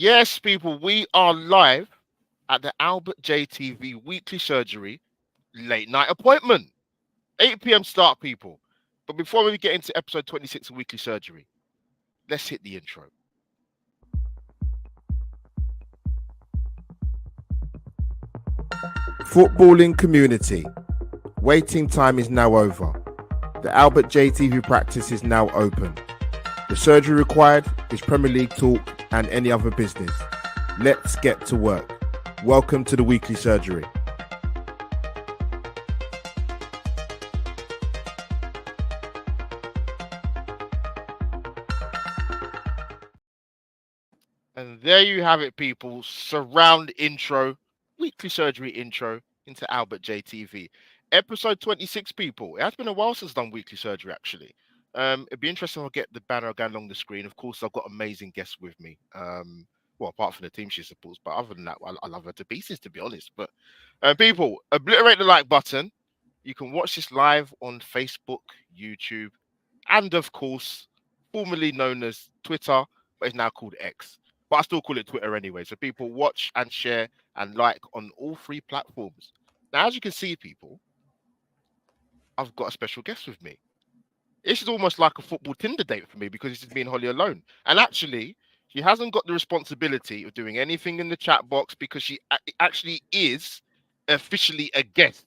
Yes, people, we are live at the Albert JTV weekly surgery late night appointment. 8 p.m. start, people. But before we get into episode 26 of weekly surgery, let's hit the intro. Footballing community. Waiting time is now over. The Albert JTV practice is now open. The surgery required is Premier League talk and any other business. Let's get to work. Welcome to the weekly surgery. And there you have it, people. Surround intro, weekly surgery intro into Albert JTV. Episode 26, people. It has been a while since I've done weekly surgery, actually. It'd be interesting if I get the banner going along the screen. Of course, I've got amazing guests with me. Well, apart from the team she supports, but other than that, I love her to pieces, to be honest. But people, obliterate the like button. You can watch this live on Facebook, YouTube, and of course, formerly known as Twitter, but it's now called X. But I still call it Twitter anyway. So people watch and share and like on all three platforms. Now, as you can see, people, I've got a special guest with me. This is almost like a football Tinder date for me because this is me and Holly alone. And actually, she hasn't got the responsibility of doing anything in the chat box because she actually is officially a guest.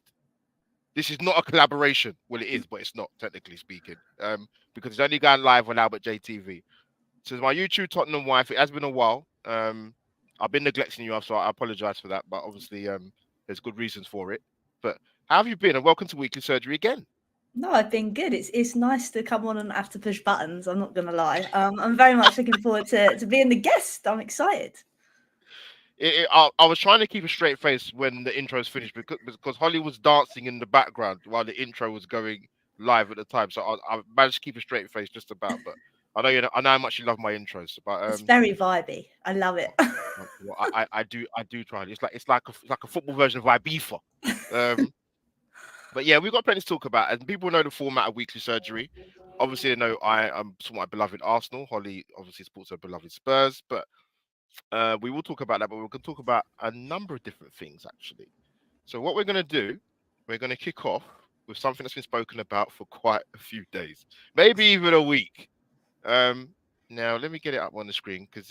This is not a collaboration. Well, it is, but it's not, technically speaking, because it's only going live on Albert JTV. So my YouTube Tottenham wife, it has been a while. I've been neglecting you, so I apologize for that. But obviously, there's good reasons for it. But how have you been? And welcome to Weekly Surgery again. No, I've been good. It's nice to come on and have to push buttons. I'm not going to lie. I'm very much looking forward to being the guest. I'm excited. I was trying to keep a straight face when the intro was finished because Holly was dancing in the background while the intro was going live at the time. So I managed to keep a straight face just about. But I know how much you love my intros. But it's very vibey. I love it. Well, I do try. It's like a football version of Ibiza. But yeah, we've got plenty to talk about, and people know the format of weekly surgery. Obviously, they know I'm my beloved Arsenal. Holly obviously supports her beloved Spurs, but we will talk about that. But we're going to talk about a number of different things actually. So what we're going to do, we're going to kick off with something that's been spoken about for quite a few days, maybe even a week. Now let me get it up on the screen because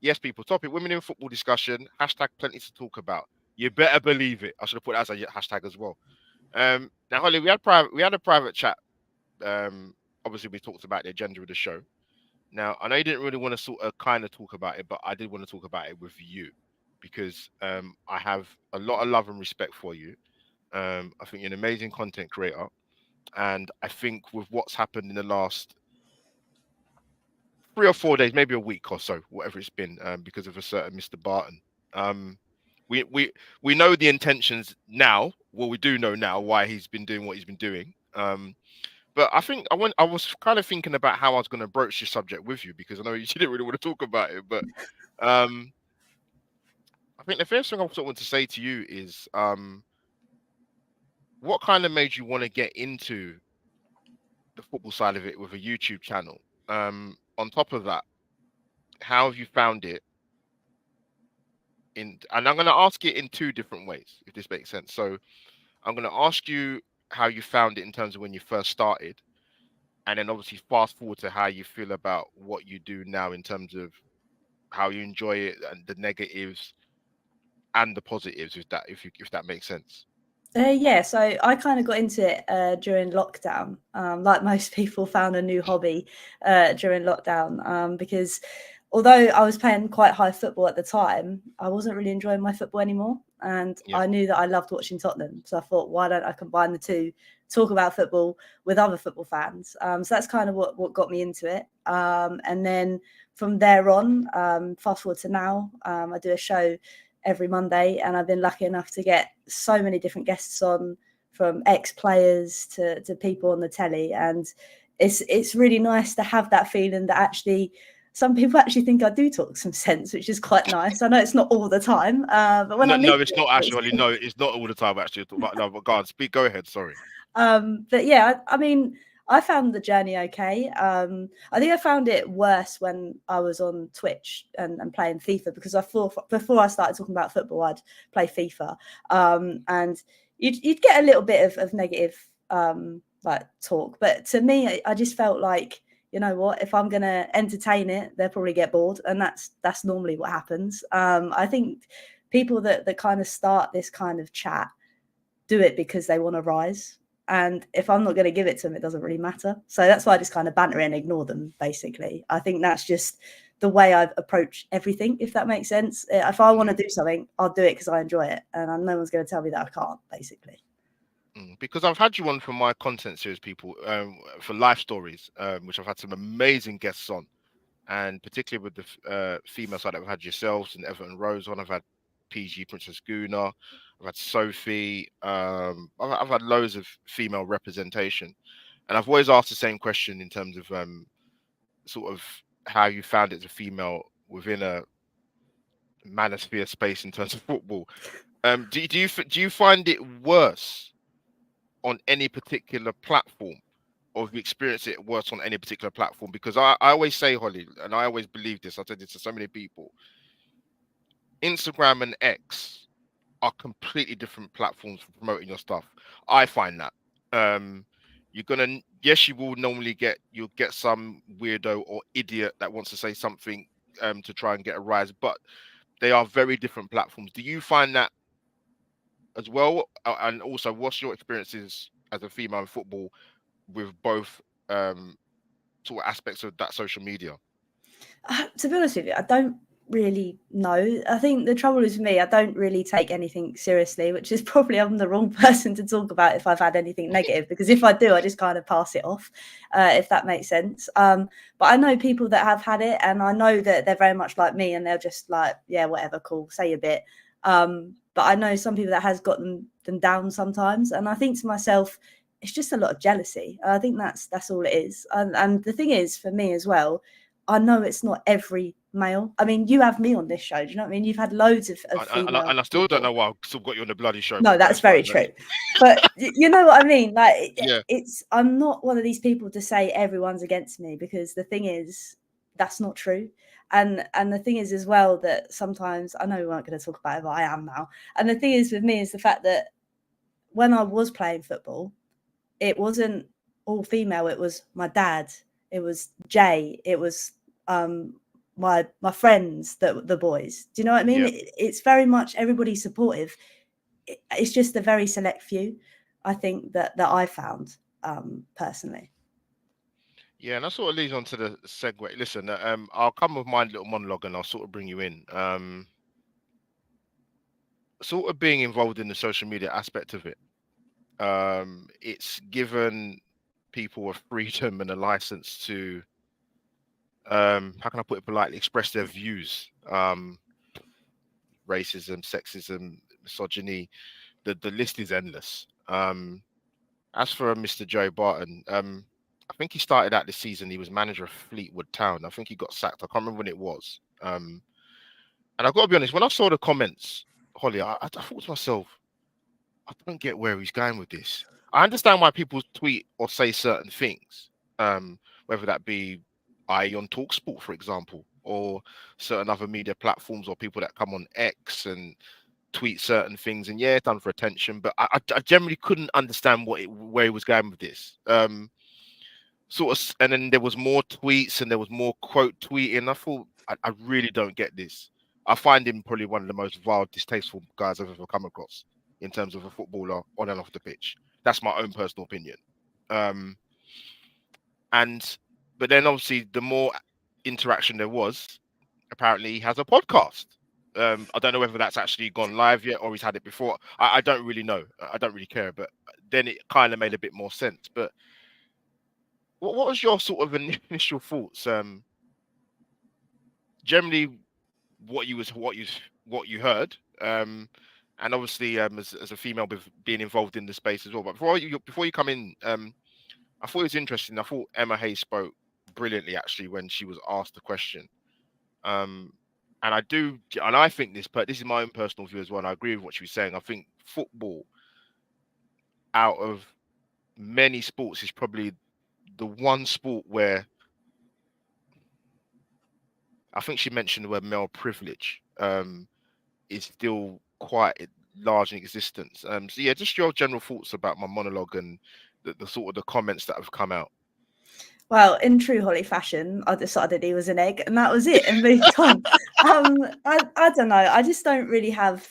yes, people, topic women in football discussion, hashtag plenty to talk about. You better believe it. I should have put that as a hashtag as well. Now, Holly, we had a private chat. Obviously, we talked about the agenda of the show. Now, I know you didn't really want to sort of kind of talk about it, but I did want to talk about it with you because I have a lot of love and respect for you. I think you're an amazing content creator, and I think with what's happened in the last 3 or 4 days, maybe a week or so, whatever it's been, because of a certain Mr. Barton. We know the intentions now. Well, we do know now why he's been doing what he's been doing. But I think I was kind of thinking about how I was going to broach this subject with you because I know you didn't really want to talk about it. But I think the first thing I want to say to you is what kind of made you want to get into the football side of it with a YouTube channel? On top of that, how have you found it? And I'm going to ask it in two different ways, if this makes sense. So I'm going to ask you how you found it in terms of when you first started, and then obviously fast forward to how you feel about what you do now in terms of how you enjoy it and the negatives and the positives, if that makes sense. Yeah, so I kind of got into it during lockdown. Like most people, found a new hobby during lockdown because although I was playing quite high football at the time, I wasn't really enjoying my football anymore. And I knew that I loved watching Tottenham. So I thought, why don't I combine the two, talk about football with other football fans? So that's kind of what got me into it. And then from there on, fast forward to now, I do a show every Monday, and I've been lucky enough to get so many different guests on, from ex-players to people on the telly. And it's really nice to have that feeling that actually some people actually think I do talk some sense, which is quite nice. I know it's not all the time, but when it's not actually. No, it's not all the time actually. No, but go on, speak. Go ahead. Sorry. But yeah, I mean, I found the journey okay. I think I found it worse when I was on Twitch and playing FIFA, because I thought before I started talking about football, I'd play FIFA, and you'd get a little bit of negative like talk. But to me, I just felt like, you know what, if I'm going to entertain it, they'll probably get bored, and that's normally what happens. I think people that kind of start this kind of chat do it because they want to rise. And if I'm not going to give it to them, it doesn't really matter. So that's why I just kind of banter and ignore them, basically. I think that's just the way I approach everything, if that makes sense. If I want to do something, I'll do it because I enjoy it. And no one's going to tell me that I can't, basically. Because I've had you on for my content series, people, for life stories, which I've had some amazing guests on. And particularly with the female side, I've had yourselves and Everton Rose on. I've had PG Princess Guna. I've had Sophie. I've had loads of female representation, and I've always asked the same question in terms of sort of how you found it as a female within a manosphere space in terms of football. Do you find it worse on any particular platform, or have you experienced it worse on any particular platform? Because I always say, Holly, and I always believe this, I've said this to so many people, Instagram and X are completely different platforms for promoting your stuff. I find that. Yes, you will normally you'll get some weirdo or idiot that wants to say something to try and get a rise, but they are very different platforms. Do you find that as well? And also, what's your experiences as a female in football with both sort of aspects of that social media? To be honest with you, I don't really know. I think the trouble is with me, I don't really take anything seriously, which is probably I'm the wrong person to talk about if I've had anything negative, because if I do, I just kind of pass it off, if that makes sense. But I know people that have had it, and I know that they're very much like me, and they're just like, yeah, whatever, cool, say a bit. But I know some people that has got them down sometimes, and I think to myself, it's just a lot of jealousy. I think that's all it is. And the thing is, for me as well, I know it's not every male. I mean, you have me on this show. Do you know what I mean? You've had loads of female and I still people. don't know why I've still got you on the bloody show. No, that's very true. But you know what I mean? Like, yeah. I'm not one of these people to say everyone's against me, because the thing is, that's not true. And the thing is as well that sometimes, I know we weren't going to talk about it, but I am now. And the thing is with me is the fact that when I was playing football, it wasn't all female. It was my dad. It was Jay. It was my friends, the boys. Do you know what I mean? Yeah. It's very much everybody's supportive. It's just a very select few, I think, that I found personally. Yeah, and that sort of leads on to the segue. Listen, I'll come with my little monologue and I'll sort of bring you in. Sort of being involved in the social media aspect of it. It's given people a freedom and a license to, how can I put it politely, express their views. Racism, sexism, misogyny, the list is endless. As for Mr. Joe Barton, I think he started out this season. He was manager of Fleetwood Town. I think he got sacked. I can't remember when it was. And I've got to be honest, when I saw the comments, Holly, I thought to myself, I don't get where he's going with this. I understand why people tweet or say certain things, whether that be on TalkSport, for example, or certain other media platforms, or people that come on X and tweet certain things, and yeah, done for attention. But I generally couldn't understand where he was going with this. Sort of, and then there was more tweets and there was more quote tweeting. I thought, I really don't get this. I find him probably one of the most vile, distasteful guys I've ever come across in terms of a footballer on and off the pitch. That's my own personal opinion. But then obviously the more interaction there was, apparently he has a podcast. I don't know whether that's actually gone live yet or he's had it before. I don't really know. I don't really care. But then it kind of made a bit more sense. But what was your sort of initial thoughts? Generally, what you heard, and obviously as a female with being involved in the space as well. But before you come in, I thought it was interesting. I thought Emma Hayes spoke brilliantly actually when she was asked the question. And I think this is my own personal view as well. And I agree with what she was saying. I think football, out of many sports, is probably the one sport where I think she mentioned the word male privilege is still quite large in existence. So yeah, just your general thoughts about my monologue and the sort of the comments that have come out. Well, in true Holly fashion, I decided he was an egg, and that was it, and moved on. I don't know. I just don't really have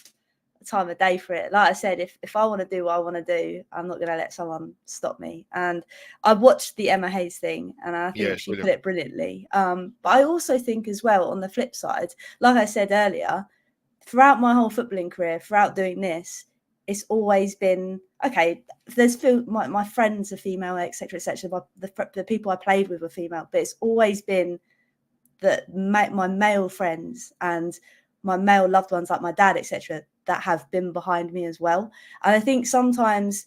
time of day for it. Like I said, if I want to do what I want to do, I'm not going to let someone stop me. And I watched the Emma Hayes thing, and I Yeah, think it's she put brilliant. it brilliantly. But I also think as well, on the flip side, like I said earlier, throughout my whole footballing career, throughout doing this, it's always been okay. There's my friends are female, etc., etc. The people I played with were female, but it's always been that my male friends and my male loved ones, like my dad, etc., that have been behind me as well. And I think sometimes,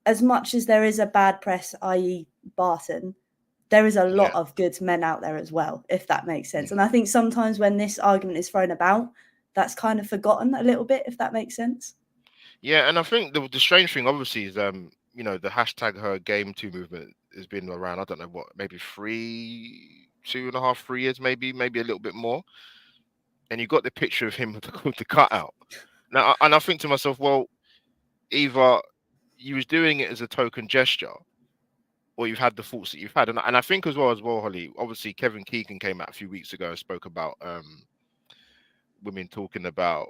as much as there is a bad press, i.e., Barton, there is a lot Yeah, of good men out there as well, if that makes sense. And I think sometimes when this argument is thrown about, that's kind of forgotten a little bit, if that makes sense. yeah, and I think the strange thing, obviously, is the hashtag her game two movement has been around. I don't know what, maybe 2.5, 3 years, maybe a little bit more. And you got the picture of him with the cutout. Now, and I think to myself, well, either you was doing it as a token gesture, or you've had the thoughts that you've had. And I think as well, Holly, obviously Kevin Keegan came out a few weeks ago and spoke about women talking about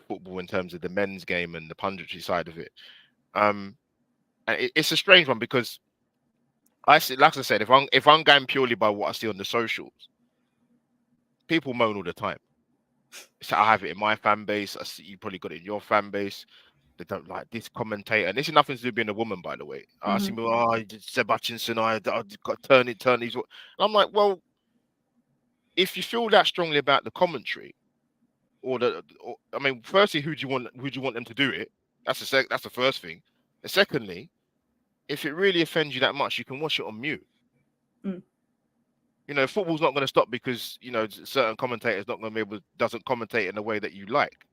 football in terms of the men's game and the punditry side of it. Um, and it's a strange one because I see, like I said, if I'm going purely by what I see on the socials, people moan all the time. So I have it in my fan base. I see you probably got it in your fan base. They don't like this commentator, and this is nothing to do with being a woman, by the way. I see Mm-hmm. people, Seb Hutchinson, I got turn these. And I'm like, well, if you feel that strongly about the commentary, I mean, firstly, who do you want? Who do you want them to do it? That's the first thing. And secondly, if it really offends you that much, you can watch it on mute. Mm. Football's not going to stop because certain commentators not going to be able doesn't commentate in the way that you like.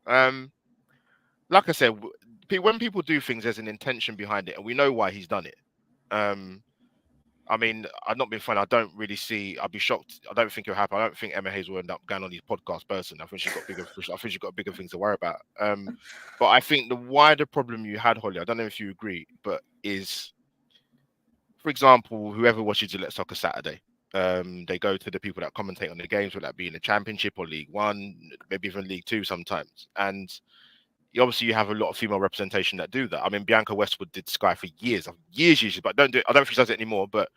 Um, like I said, when people do things, there's an intention behind it, and we know why he's done it. I mean, I've not been funny. I don't really see. I'd be shocked. I don't think it'll happen. I don't think Emma Hayes will end up going on these podcasts person. I think she's got bigger. I think she's got bigger things to worry about. But I think the wider problem you had, Holly, I don't know if you agree, but is, for example, whoever watches Gillette Soccer Saturday, they go to the people that commentate on the games, whether that be in the Championship or League One, maybe even League Two sometimes, and obviously you have a lot of female representation that do that. I mean, Bianca Westwood did Sky for years, but don't do it. I don't think she does it anymore. But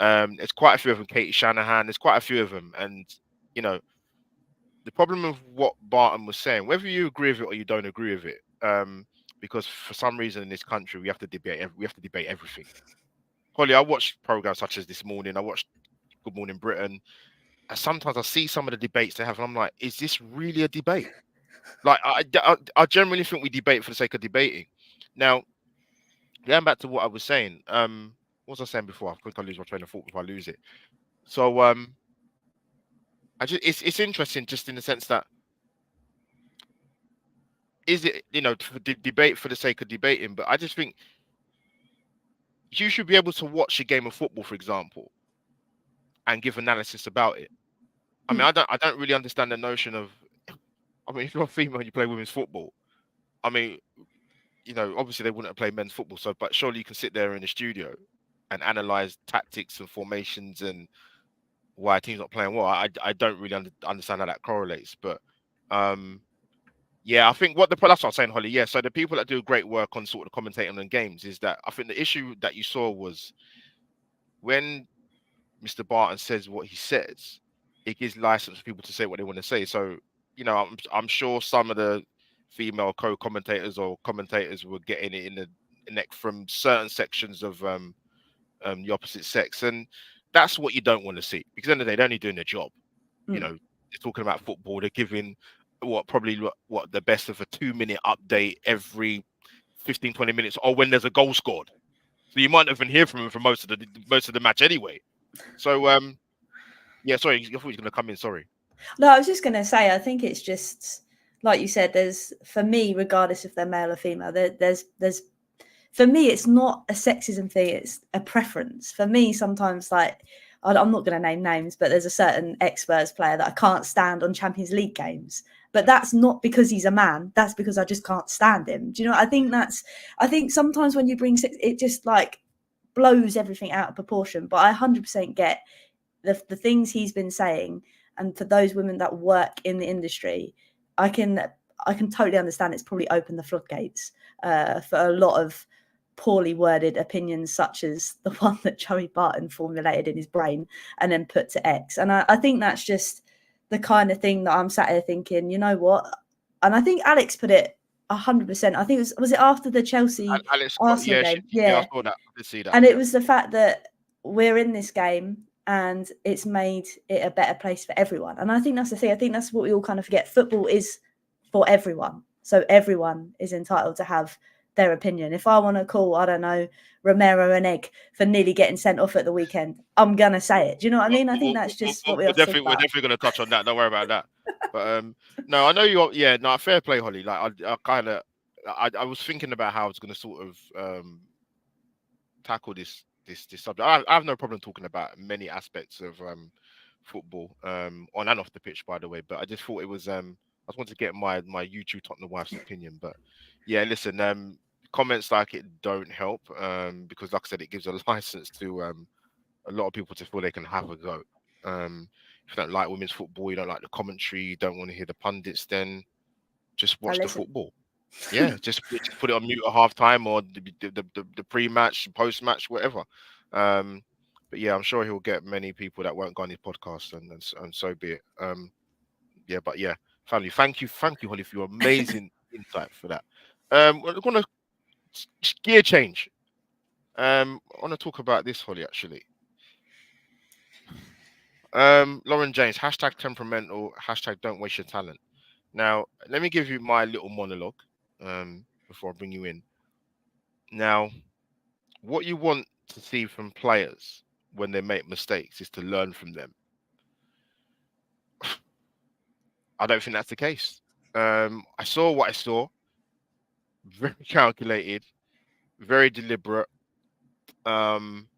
there's quite a few of them. Katie Shanahan, there's quite a few of them, and the problem of what Barton was saying, whether you agree with it or you don't agree with it, because for some reason in this country we have to debate everything. Holly, I watched programs such as This Morning. I watched Good Morning Britain, and sometimes I see some of the debates they have, and I'm like, is this really a debate? Like, I generally think we debate for the sake of debating. Now, going back to what I was saying, what was I saying before? I think I lose my train of thought if I lose it. So, it's interesting just in the sense that is it for debate for the sake of debating, but I just think you should be able to watch a game of football, for example, and give analysis about it. I mean, Mm. I don't really understand the notion of. I mean, if you're a female and you play women's football, I mean, obviously they wouldn't play men's football, but surely you can sit there in the studio and analyze tactics and formations and why a team's not playing well. I don't really understand how that correlates, but yeah, I think that's what I'm saying, Holly. Yeah, so the people that do great work on sort of commentating on games is that I think the issue that you saw was when Mr. Barton says what he says, it gives license for people to say what they want to say. So I'm sure some of the female co-commentators or commentators were getting it in the neck from certain sections of the opposite sex, and that's what you don't want to see because at the end of the day, they're only doing their job. Mm. They're talking about football. They're giving what the best of a 2-minute update every 15-20 minutes, or when there's a goal scored. So you might not even hear from them for most of the match anyway. So yeah, sorry, I thought you were going to come in. Sorry. No, I was just going to say, I think it's just like you said. There's, for me, regardless if they're male or female, there's for me, it's not a sexism thing, it's a preference. For me, sometimes, like, I'm not going to name names, but there's a certain ex-Spurs player that I can't stand on Champions League games. But that's not because he's a man. That's because I just can't stand him. Do you know? I think sometimes when you bring sex, it just like blows everything out of proportion. But I 100% get the things he's been saying, and for those women that work in the industry, I can totally understand it's probably opened the floodgates for a lot of poorly worded opinions, such as the one that Joey Barton formulated in his brain and then put to X. And I think that's just the kind of thing that I'm sat here thinking, you know what? And I think Alex put it 100%. I think was it after the Chelsea Alex Scott, Arsenal yeah, game? yeah, I Yeah. saw that. I did see that. And it was the fact that we're in this game and it's made it a better place for everyone. And I think that's the thing. I think that's what we all kind of forget. Football is for everyone. So everyone is entitled to have their opinion. If I want to call, I don't know, Romero an egg for nearly getting sent off at the weekend, I'm going to say it. Do you know what I mean? I think that's just what we have to think We're about. definitely going to touch on that. Don't worry about that. But no, I know you're. Yeah, no, fair play, Holly. Like I kind of, I was thinking about how I was going to sort of tackle this subject. I have no problem talking about many aspects of football on and off the pitch, by the way. But I just thought it was I just wanted to get my YouTube Tottenham wife's opinion. But yeah, listen, comments like it don't help because, like I said, it gives a license to a lot of people to feel they can have a go. If you don't like women's football, you don't like the commentary, you don't want to hear the pundits, then just I watch the listen. football. Yeah, just put it on mute at half time or the pre-match, post-match, whatever. But yeah, I'm sure he'll get many people that won't go on his podcast, and so be it. Yeah, but yeah, family, thank you, Holly, for your amazing insight for that. We're gonna gear change. I want to talk about this, Holly, actually. Lauren James, hashtag temperamental, hashtag don't waste your talent. Now, let me give you my little monologue before I bring you in. Now, what you want to see from players when they make mistakes is to learn from them. I don't think that's the case. I saw what I saw, very calculated, very deliberate. Um,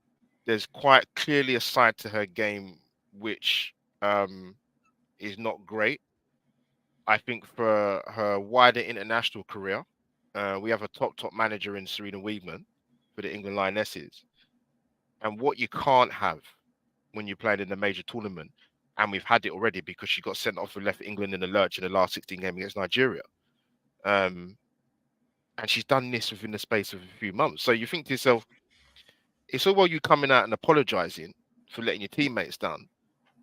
there's quite clearly a side to her game which is not great. I think for her wider international career, we have a top manager in Serena Wiegman for the England Lionesses. And what you can't have when you're playing in a major tournament, and we've had it already because she got sent off and left England in the lurch in the last 16 games against Nigeria. And she's done this within the space of a few months. So you think to yourself, it's all well you coming out and apologizing for letting your teammates down,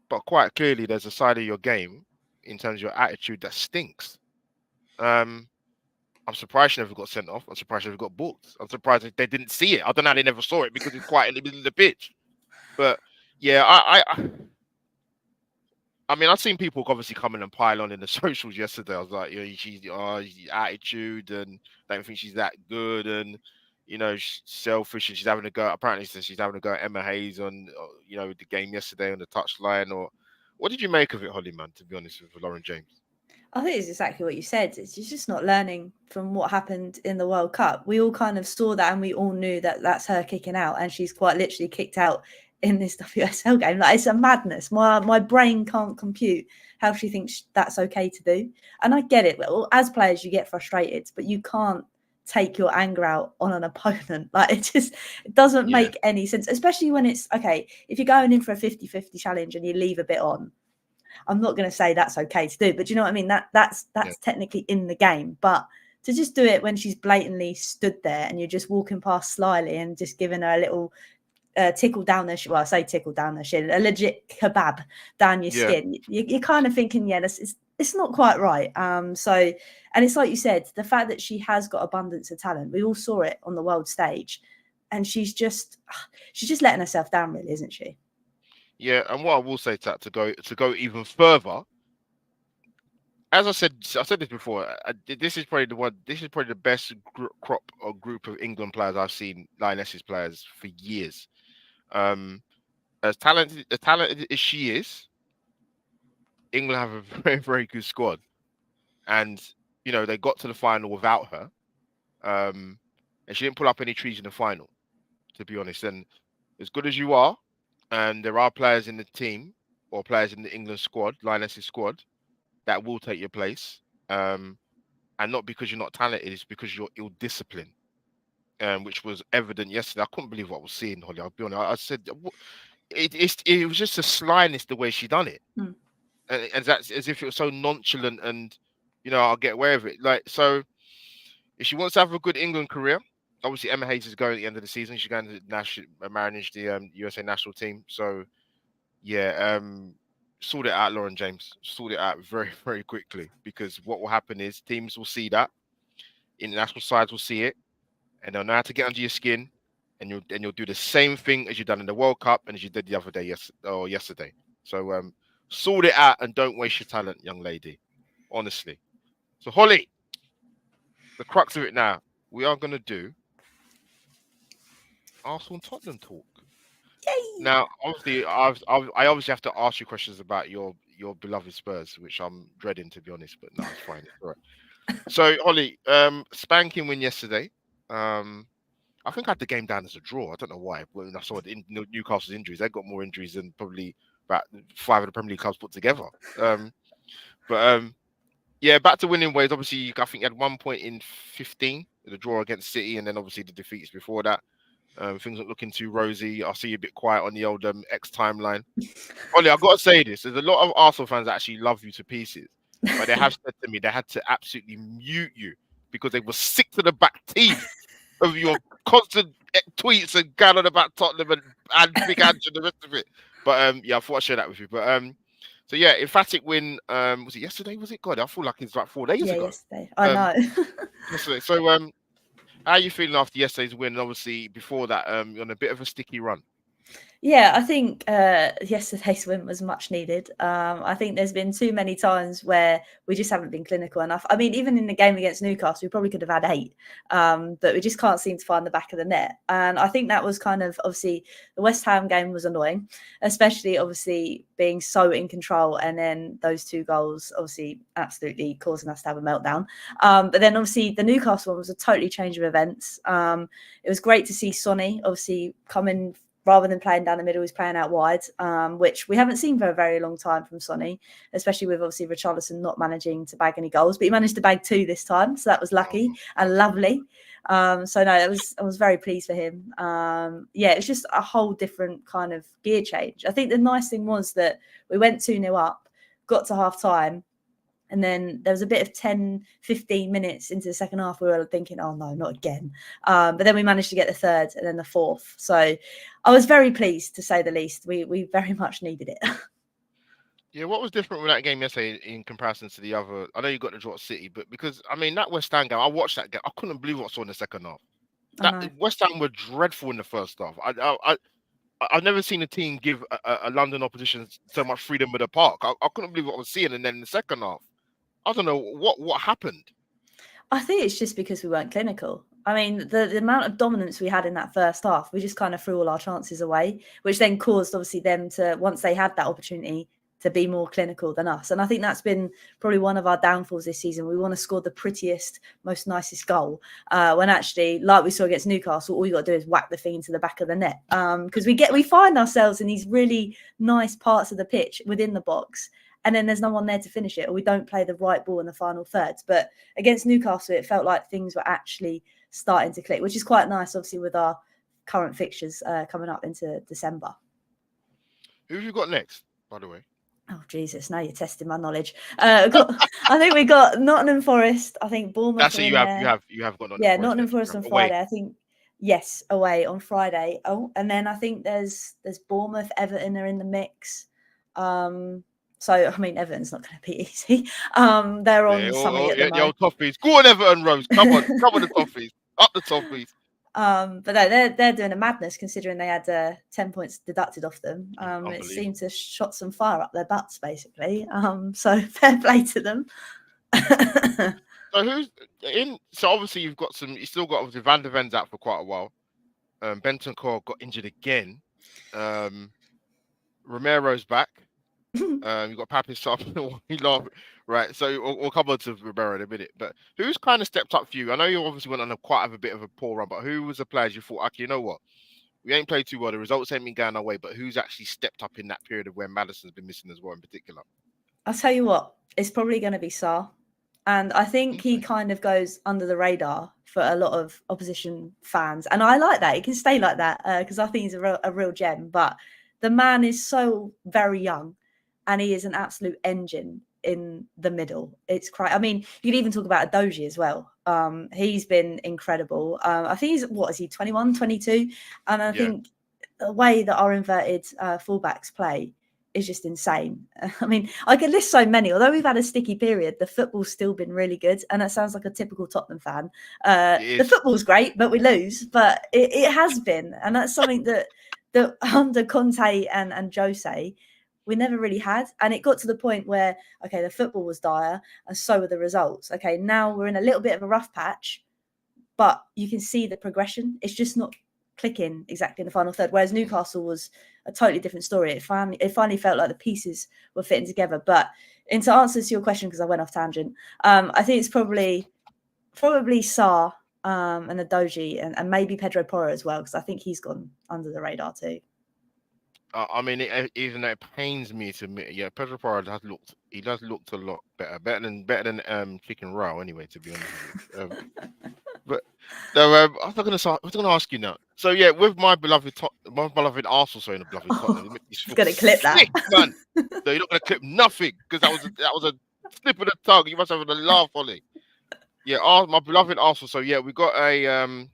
but quite clearly there's a side of your game in terms of your attitude that stinks. I'm surprised she never got sent off. I'm surprised she never got booked. I'm surprised they didn't see it. I don't know how they never saw it because it's quite in the middle of the pitch. But yeah, I mean, I've seen people obviously coming and pile on in the socials yesterday. I was like, you know, she's attitude and don't think she's that good, and you know, she's selfish, and she's having a go. Apparently, she's having a go at Emma Hayes on, you know, the game yesterday on the touchline. Or what did you make of it, Holly, man? To be honest with Lauren James. I think it's exactly what you said. It's just not learning from what happened in the World Cup. We all kind of saw that, and we all knew that that's her kicking out, and she's quite literally kicked out in this WSL game. Like, it's a madness. My brain can't compute how she thinks that's okay to do. And I get it. Well, as players, you get frustrated, but you can't take your anger out on an opponent. Like, it doesn't make any sense, especially when it's okay. If you're going in for a 50-50 challenge and you leave a bit on, I'm not going to say that's okay to do, but you know what I mean? That's technically in the game. But to just do it when she's blatantly stood there and you're just walking past slyly and just giving her a little tickle down the well, I say tickle down the shin, a legit kebab down your skin. You're kind of thinking, it's not quite right. So, and it's like you said, the fact that she has got abundance of talent. We all saw it on the world stage, and she's just letting herself down, really, isn't she? Yeah, and what I will say to go even further, as I said this before. This is probably the one. This is probably the best crop or group of England players I've seen, Lionesses players, for years. As talented as she is, England have a very, very good squad, and you know they got to the final without her. And and she didn't pull up any trees in the final, to be honest. And as good as you are, and there are players in the team or players in the England squad, Lioness's squad, that will take your place. And not because you're not talented, it's because you're ill-disciplined, which was evident yesterday. I couldn't believe what I was seeing, Holly. I'll be honest. I said it was just a slyness the way she done it, Mm. and that's as if it was so nonchalant and I'll get away with it. Like, so if she wants to have a good England career, obviously Emma Hayes is going at the end of the season. She's going to manage the USA national team. So yeah, sort it out, Lauren James. Sort it out very, very quickly, because what will happen is teams will see that, international sides will see it, and they'll know how to get under your skin, and you'll do the same thing as you've done in the World Cup and as you did the other day, yesterday. So sort it out and don't waste your talent, young lady. Honestly. So Holly, the crux of it now, we are going to do Arsenal and Tottenham talk. Yay! Now, obviously, I obviously have to ask you questions about your beloved Spurs, which I'm dreading, to be honest. But no, it's fine. It's all right. So, Holly, spanking win yesterday. I think I had the game down as a draw. I don't know why. When I saw Newcastle's injuries, they got more injuries than probably about 5 of the Premier League clubs put together. But yeah, back to winning ways. Obviously, I think you had 1 point in 15, the draw against City, and then obviously the defeats before that. Things aren't looking too rosy. I see you a bit quiet on the old X timeline. Ollie, I've got to say this. There's a lot of Arsenal fans that actually love you to pieces. But they have said to me they had to absolutely mute you because they were sick to the back teeth of your constant tweets and gathering about Tottenham and Big Ange and the rest of it. But yeah, I thought I'd share that with you. But so yeah, emphatic win. Was it yesterday? Was it? God, I feel like it's like 4 days ago. Yesterday. I know. Yesterday. So how are you feeling after yesterday's win? And obviously, before that, you're on a bit of a sticky run. Yeah, I think yesterday's win was much needed. I think there's been too many times where we just haven't been clinical enough. I mean, even in the game against Newcastle, we probably could have had 8, but we just can't seem to find the back of the net. And I think that was kind of, obviously, the West Ham game was annoying, especially obviously being so in control, and then those 2 goals obviously absolutely causing us to have a meltdown. But then obviously the Newcastle one was a totally change of events. It was great to see Sonny obviously come in. Rather than playing down the middle, he's playing out wide, which we haven't seen for a very long time from Sonny, especially with obviously Richarlison not managing to bag any goals. But he managed to bag 2 this time, so that was lucky and lovely. So no, I was very pleased for him. Yeah, it was just a whole different kind of gear change. I think the nice thing was that we went 2-0 up, got to half time. And then there was a bit of 10, 15 minutes into the second half. We were thinking, oh, no, not again. But then we managed to get the 3rd and then the 4th. So I was very pleased, to say the least. We very much needed it. Yeah, what was different with that game yesterday in comparison to the other? I know you got the draw at City, but because, I mean, that West Ham game, I watched that game. I couldn't believe what I saw in the second half. That West Ham were dreadful in the first half. I've never seen a team give a London opposition so much freedom with the park. I couldn't believe what I was seeing. And then in the second half, I don't know what happened. I think it's just because we weren't clinical. I mean, the amount of dominance we had in that first half, we just kind of threw all our chances away, which then caused obviously them to, once they had that opportunity, to be more clinical than us. And I think that's been probably one of our downfalls this season. We want to score the prettiest, most nicest goal, when actually, like we saw against Newcastle, all you got to do is whack the thing into the back of the net. Because we find ourselves in these really nice parts of the pitch within the box, and then there's no one there to finish it, or we don't play the right ball in the final thirds. But against Newcastle, it felt like things were actually starting to click, which is quite nice, obviously, with our current fixtures coming up into December. Who have you got next, by the way? Oh, Jesus, now you're testing my knowledge. I think we got Nottingham Forest. I think Bournemouth. That's it, you have got Nottingham Forest. Yeah, Nottingham Forest on Friday. I think, yes, away on Friday. Oh, and then I think there's Bournemouth, Everton are in the mix. So, I mean, Everton's not going to be easy. They're on something at the moment. The old Toffees. Go on, Everton, Rose. Come on the Toffees. Up the Toffees. But no, they're doing a madness considering they had 10 points deducted off them. It seemed to shot some fire up their butts, basically. So, fair play to them. So, who's in? So, obviously, you still got obviously Van der Ven's out for quite a while. Bentancur got injured again. Romero's back. You got Papi Sarr. You love right. So we'll come on to Ribeiro in a minute. But who's kind of stepped up for you? I know you obviously went on quite a bit of a poor run, but who was the players you thought, okay, you know what? We ain't played too well. The results ain't been going our way, but who's actually stepped up in that period of when Madison's been missing as well, in particular? I'll tell you what, it's probably going to be Sarr. And I think he Okay. kind of goes under the radar for a lot of opposition fans. And I like that. He can stay like that because I think he's a real gem. But the man is so very young and he is an absolute engine in the middle. It's crazy. I mean, you could even talk about Doji as well. He's been incredible. I think what is he, 21, 22? And I Yeah, think the way that our inverted fullbacks play is just insane. I mean, I could list so many. Although we've had a sticky period, the football's still been really good, and that sounds like a typical Tottenham fan. it The is. football's great, but we lose. But it has been, and that's something that under Conte and Jose, we never really had. And it got to the point where, okay, the football was dire, and so were the results. Okay, now we're in a little bit of a rough patch, but you can see the progression. It's just not clicking exactly in the final third. Whereas Newcastle was a totally different story. It finally felt like the pieces were fitting together. But in to answer to your question, because I went off tangent, I think it's probably Sarr and the Doji and maybe Pedro Porro as well, because I think he's gone under the radar too. I mean, even though it pains me to admit, yeah, Pedro Porro has looked. He does looked a lot better than Chicken Row anyway. To be honest with you, but no, I was going to ask you now. So yeah, with my beloved Arsenal, sorry, not beloved Tottenham, it makes me He's feel going to clip that. sick, man. So you're not going to clip nothing because that was a slip of the tongue. You must have a laugh on it. Yeah, my beloved Arsenal. So yeah, we got a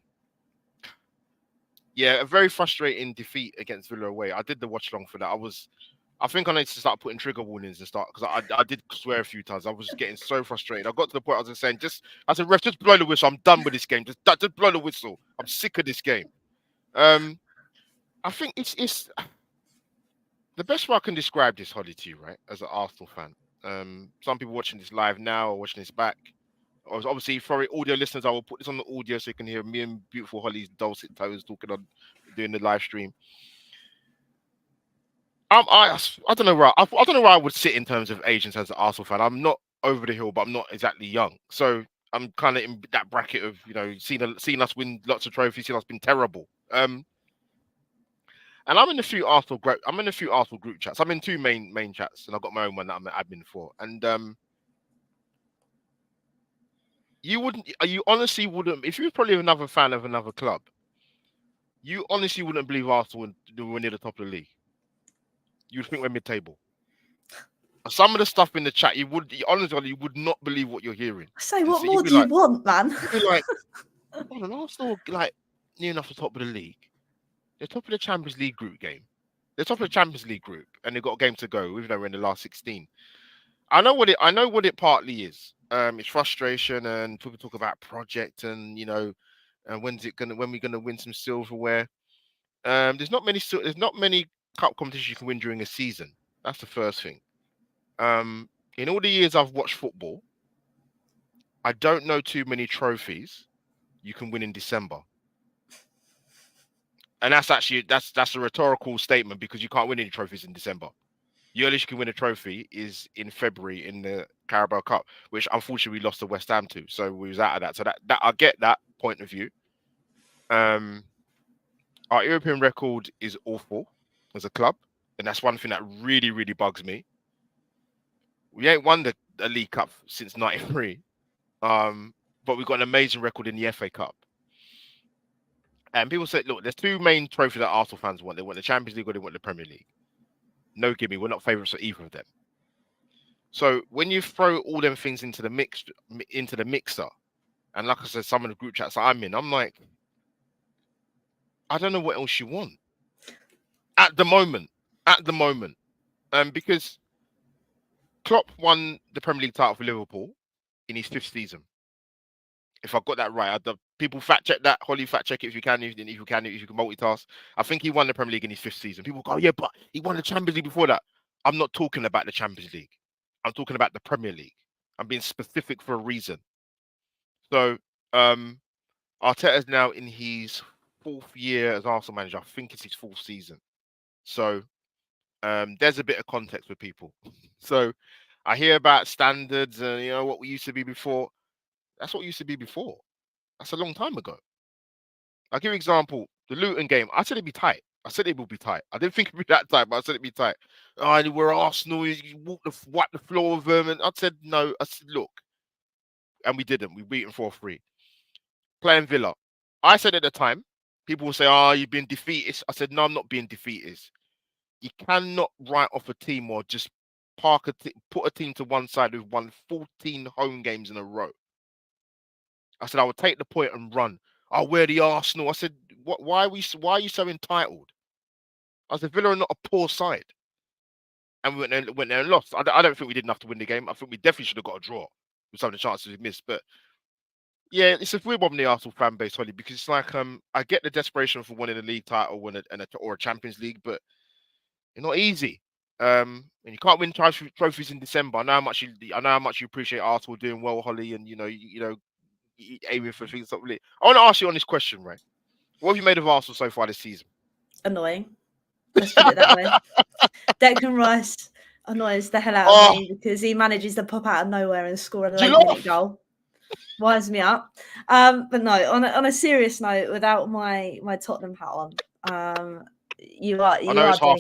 very frustrating defeat against Villa away. I did the watch along for that. I think I need to start putting trigger warnings and start because I did swear a few times. I was getting so frustrated. I got to the point I was just saying, I said, ref, just blow the whistle. I'm done with this game. Just blow the whistle. I'm sick of this game. I think it's the best way I can describe this, Holly, to you, right? As an Arsenal fan. Some people watching this live now or watching this back. Obviously, for audio listeners, I will put this on the audio so you can hear me and beautiful Holly's dulcet tones talking on doing the live stream. I don't know where I don't know where I would sit in terms of agents as an Arsenal fan. I'm not over the hill, but I'm not exactly young, so I'm kind of in that bracket of seen us win lots of trophies, seen us been terrible. And I'm in a few Arsenal group chats. I'm in two main chats, and I've got my own one that I'm an admin for. And you honestly wouldn't, if you were probably another fan of another club, you honestly wouldn't believe Arsenal were near the top of the league. You'd think we're mid-table. Some of the stuff in the chat, honestly, you would not believe what you're hearing. So And what so more do you want, man? you'd be like, hold on, Arsenal like near enough the top of the league. They're top of the Champions League group game. They're top of the Champions League group, and they've got a game to go, even though we're in the last 16. I know what it partly is. It's frustration, and people talk about project, and and when we're gonna win some silverware. There's not many cup competitions you can win during a season. That's the first thing. In all the years I've watched football, I don't know too many trophies you can win in December. And that's a rhetorical statement because you can't win any trophies in December. The earliest you can win a trophy is in February in the Carabao Cup, which unfortunately we lost to West Ham to, so we was out of that. So that I get that point of view. Our European record is awful as a club, and that's one thing that really, really bugs me. We ain't won the League Cup since '93, but we've got an amazing record in the FA Cup. And people say, look, there's two main trophies that Arsenal fans want. They want the Champions League or they want the Premier League. No gimme, we're not favourites for either of them. So when you throw all them things into the mixer, and like I said, some of the group chats that I'm in, I'm like, I don't know what else you want at the moment. Because Klopp won the Premier League title for Liverpool in his 5th season. If I got that right, people fact check that. Holly, fact check it if you can. If you can multitask. I think he won the Premier League in his 5th season. People go, oh, yeah, but he won the Champions League before that. I'm not talking about the Champions League. I'm talking about the Premier League. I'm being specific for a reason. So, Arteta's now in his 4th year as Arsenal manager. I think it's his 4th season. So, there's a bit of context for people. So I hear about standards and what we used to be before. That's what used to be before. That's a long time ago. I'll give you an example. The Luton game, I said it'd be tight. I said it would be tight. I didn't think it'd be that tight, but I said it'd be tight. Oh, we're Arsenal. You wipe the floor with them, and I said no. I said look, and we didn't. We beat them 4-3. Playing Villa, I said at the time, people will say, "Oh, you've been defeatist." I said, "No, I'm not being defeatist. You cannot write off a team or just put a team to one side who've won 14 home games in a row." I said I would take the point and run. Oh, we're the Arsenal. I said, what? Why are you so entitled? I said Villa are not a poor side, and we went there and lost. I don't think we did enough to win the game. I think we definitely should have got a draw with some of the chances we missed. But yeah, it's a weird one in the Arsenal fan base, Holly, because it's like I get the desperation for winning a league title or a Champions League, but it's not easy. And you can't win trophies in December. I know how much you appreciate Arsenal doing well, Holly, and aiming for things. I want to ask you on this question, right? What have you made of Arsenal so far this season? Annoying. Let's put it that way. Declan Rice annoys the hell out of me because he manages to pop out of nowhere and score a late-minute goal. Winds me up. But no, on a serious note, without my Tottenham hat on, you are doing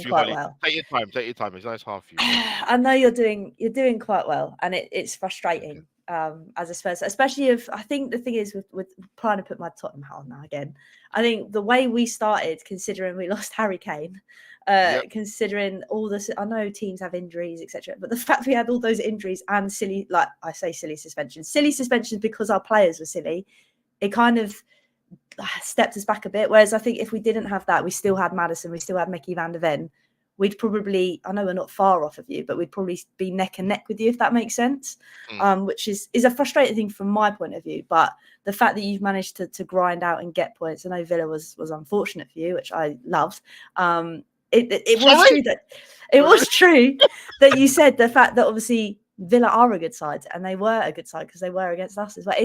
quite well. Take your time. It's nice half you. I know you're doing quite well, and it's frustrating. As a Spurs, especially if I think the thing is with trying to put my Tottenham hat on now again. I think the way we started, considering we lost Harry Kane, considering all this, I know teams have injuries, etc. But the fact we had all those injuries and silly suspensions because our players were silly, it kind of stepped us back a bit. Whereas I think if we didn't have that, we still had Maddison, we still had Mickey van der Ven. We'd probably, I know we're not far off of you, but we'd probably be neck and neck with you, if that makes sense, which is a frustrating thing from my point of view. But the fact that you've managed to grind out and get points, I know Villa was unfortunate for you, which I loved. It was true that was true that you said the fact that obviously Villa are a good side, and they were a good side because they were against us as well.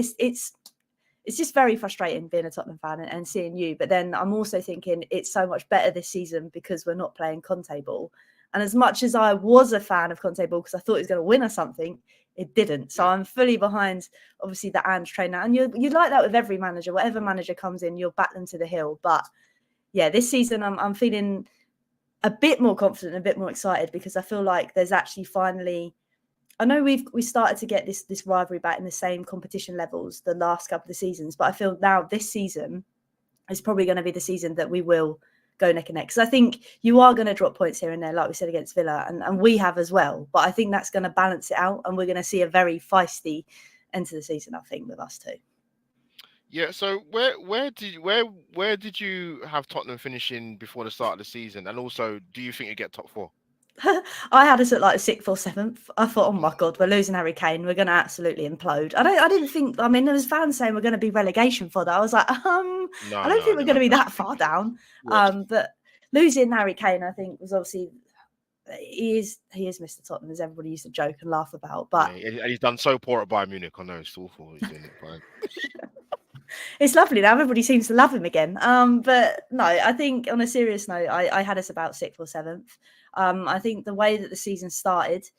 It's just very frustrating being a Tottenham fan and seeing you. But then I'm also thinking it's so much better this season because we're not playing Conte ball. And as much as I was a fan of Conte ball because I thought he was going to win us something, it didn't. So I'm fully behind, obviously, the Ange trainer. And you like that with every manager. Whatever manager comes in, you'll back them to the hill. But yeah, this season I'm feeling a bit more confident, a bit more excited because I feel like there's actually finally... I know we started to get this rivalry back in the same competition levels the last couple of seasons, but I feel now this season is probably going to be the season that we will go neck and neck. Because I think you are going to drop points here and there, like we said against Villa, and we have as well. But I think that's going to balance it out, and we're going to see a very feisty end to the season, I think, with us too. Yeah. So where did you have Tottenham finishing before the start of the season, and also do you think you get top four? I had us at like 6th or 7th. I thought, oh my God, we're losing Harry Kane. We're going to absolutely implode. I didn't think, I mean, there was fans saying we're going to be relegation fodder. I was like, I don't think we're going to be that far down. But losing Harry Kane, I think, was obviously, he is Mr. Tottenham, as everybody used to joke and laugh about. But yeah, he's done so poor at Bayern Munich. I know it's awful. He's doing it fine. It's lovely now. Everybody seems to love him again. But no, I think on a serious note, I had us about 6th or 7th. I think the way that the season started,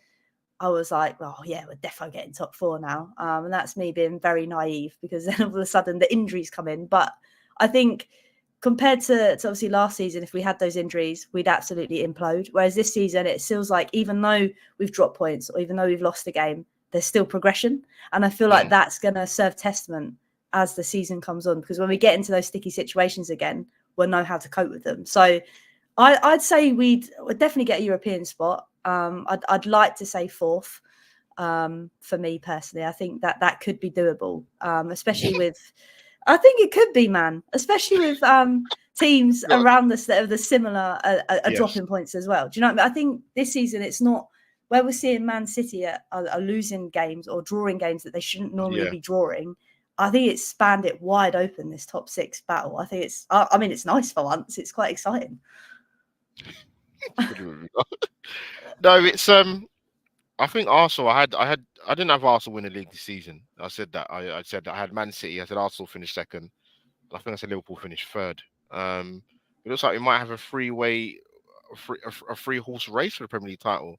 I was like, oh yeah, we're definitely getting top 4 now. And that's me being very naive because then all of a sudden the injuries come in. But I think compared to obviously last season, if we had those injuries, we'd absolutely implode. Whereas this season, it feels like even though we've dropped points or even though we've lost a game, there's still progression. And I feel like that's going to serve testament as the season comes on, because when we get into those sticky situations again, we'll know how to cope with them. So I'd say we'd definitely get a European spot. I'd like to say 4th. For me personally, I think that could be doable, especially with... I think it could be, man, especially with teams around us that have the similar dropping points as well. Do you know what I mean? I think this season it's not where we're seeing Man City are losing games or drawing games that they shouldn't normally be drawing. I think it's spanned it wide open, this top 6 battle. I think it's nice for once. It's quite exciting. No, it's I think Arsenal. I didn't have Arsenal win the league this season. I said that. I said that I had Man City. I said Arsenal finished 2nd. I think I said Liverpool finished 3rd. It looks like we might have a 3-way a three horse race for the Premier League title.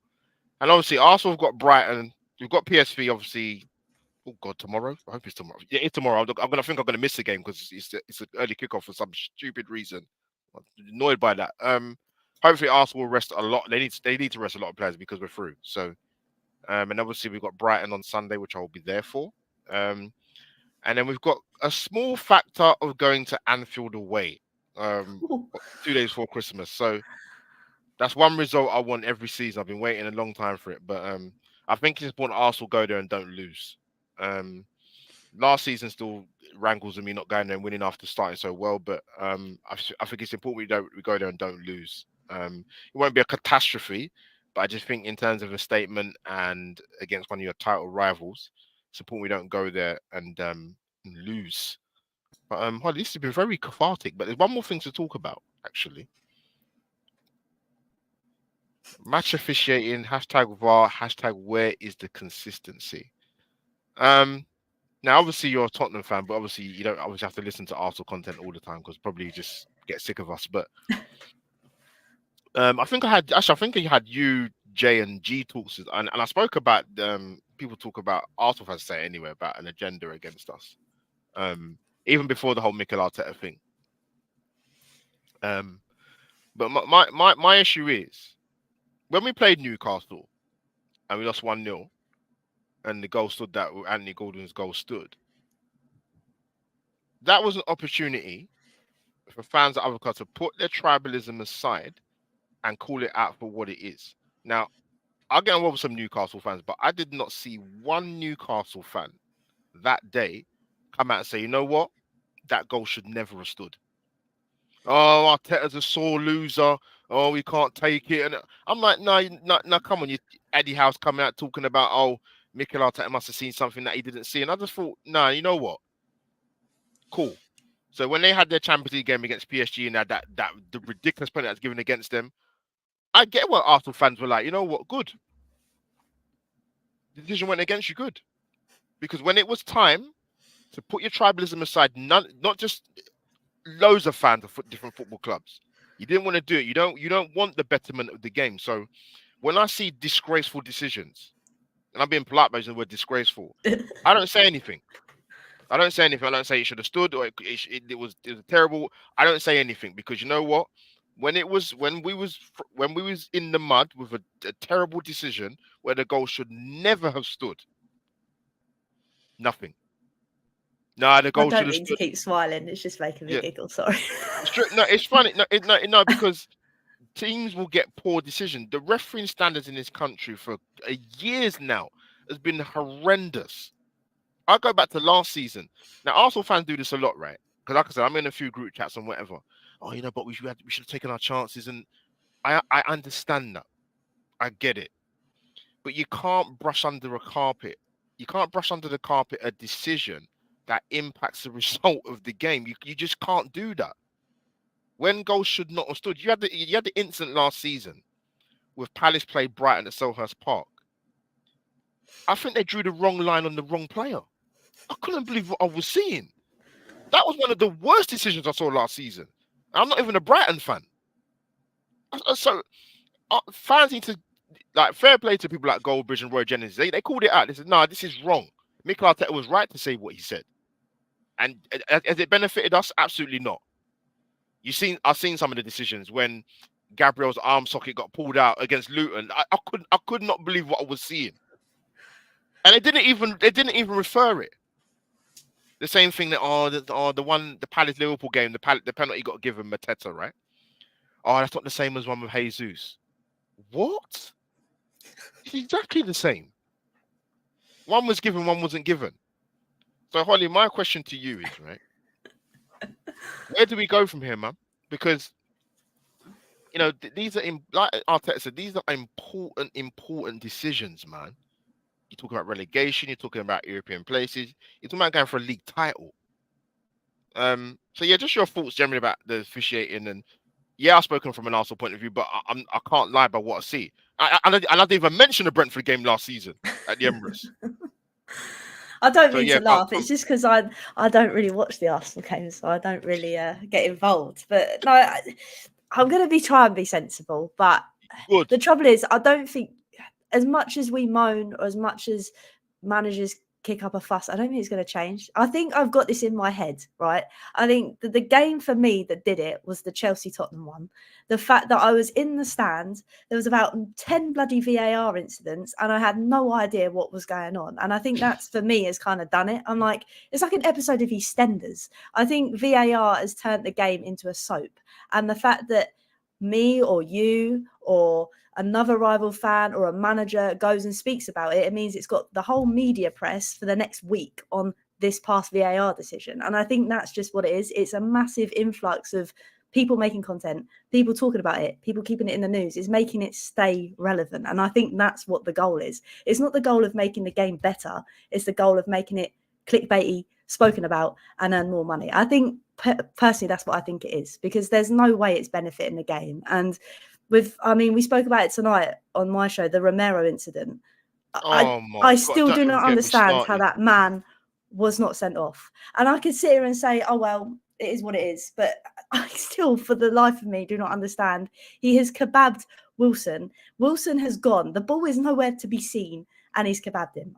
And obviously, Arsenal have got Brighton. We've got PSV, obviously. Oh God, tomorrow. I hope it's tomorrow. Yeah, it's tomorrow. I'm gonna miss the game because it's an early kickoff for some stupid reason. I'm annoyed by that. Hopefully Arsenal will rest a lot. They need to rest a lot of players because we're through. So, and obviously we've got Brighton on Sunday, which I will be there for. And then we've got a small factor of going to Anfield away. 2 days before Christmas. So that's one result I want every season. I've been waiting a long time for it, but I think it's important Arsenal go there and don't lose. Last season still wrangles with me not going there and winning after starting so well, but I think it's important we go there and don't lose. It won't be a catastrophe, but I just think in terms of a statement and against one of your title rivals, it's important we don't go there and lose. But Holly, this has been very cathartic. But there's one more thing to talk about, actually. Match officiating, hashtag VAR, hashtag where is the consistency? Now obviously you're a Tottenham fan, but obviously you don't always have to listen to Arsenal content all the time because probably you just get sick of us. But I think you had you, J, and G talks, and I spoke about people talk about Arsenal fans say anyway about an agenda against us. Even before the whole Mikel Arteta thing. But my issue is when we played Newcastle and we lost 1-0 and the goal stood that Anthony Gordon's goal stood. That was an opportunity for fans at other clubs to put their tribalism aside and call it out for what it is. Now, I'll get involved with some Newcastle fans, but I did not see one Newcastle fan that day come out and say, you know what? That goal should never have stood. Oh, Arteta's a sore loser. Oh, we can't take it. And I'm like, no, come on. Eddie House coming out talking about, oh, Mikel Arteta must have seen something that he didn't see. And I just thought, no, you know what? Cool. So when they had their Champions League game against PSG and that the ridiculous penalty that's given against them, I get what Arsenal fans were like, you know what? Good. The decision went against you, good. Because when it was time to put your tribalism aside, not just loads of fans of different football clubs. You didn't want to do it. You don't want the betterment of the game. So when I see disgraceful decisions, and I'm being polite by using the word disgraceful, I don't say anything. I don't say it should have stood or it was terrible. I don't say anything because you know what? When we was in the mud with a terrible decision where the goal should never have stood, nothing. No, the goal I should don't have mean stood. to keep smiling. It's just making me giggle. Sorry. No, it's funny. No, because teams will get poor decisions. The refereeing standards in this country for years now has been horrendous. I'll go back to last season. Now, Arsenal fans do this a lot, right? Because like I said, I'm in a few group chats and whatever. Oh, but we should have taken our chances. And I understand that. I get it. But you can't brush under a carpet. You can't brush under the carpet a decision that impacts the result of the game. You just can't do that. When goals should not have stood. You had the incident last season with Palace played Brighton at Selhurst Park. I think they drew the wrong line on the wrong player. I couldn't believe what I was seeing. That was one of the worst decisions I saw last season. I'm not even a Brighton fan. So fans need to, fair play to people like Goldbridge and Roy Jennings. They called it out. They said, no, this is wrong. Mikel Arteta was right to say what he said. And has it benefited us? Absolutely not. I've seen some of the decisions when Gabriel's arm socket got pulled out against Luton. I could not believe what I was seeing. And they didn't even refer it. The same thing that the Palace Liverpool game, the penalty got given Mateta, right? Oh, that's not the same as one with Jesus. What? It's exactly the same. One was given, one wasn't given. So Holly, my question to you is, right? Where do we go from here, man? Because these are like Arteta said, these are important decisions, man. You're talking about relegation. You're talking about European places. You're talking about going for a league title. So yeah, just your thoughts generally about the officiating. And yeah, I've spoken from an Arsenal point of view, but I can't lie about what I see. I didn't even mention the Brentford game last season at the Emirates. I don't mean to laugh. It's just because I don't really watch the Arsenal games, so I don't really get involved. But no, I'm going to try and be sensible, but Good. the trouble is, I don't think, as much as we moan or as much as managers kick up a fuss, I don't think it's going to change. I think I've got this in my head, right? I think the game for me that did it was the Chelsea Tottenham one. The fact that I was in the stand, there was about 10 bloody VAR incidents, and I had no idea what was going on. And I think that's, for me, has kind of done it. I'm like, it's like an episode of EastEnders. I think VAR has turned the game into a soap. And the fact that me or you or another rival fan or a manager goes and speaks about it, it means it's got the whole media press for the next week on this past VAR decision. And I think that's just what it is. It's a massive influx of people making content, people talking about it, people keeping it in the news. It's making it stay relevant. And I think that's what the goal is. It's not the goal of making the game better. It's the goal of making it clickbaity, spoken about, and earn more money. I think personally, that's what I think it is, because there's no way it's benefiting the game. And we spoke about it tonight on my show, the Romero incident. I still do not understand how that man was not sent off. And I could sit here and say, oh, well, it is what it is. But I still, for the life of me, do not understand. He has kebabbed Wilson. Wilson has gone. The ball is nowhere to be seen, and he's kebabbed him.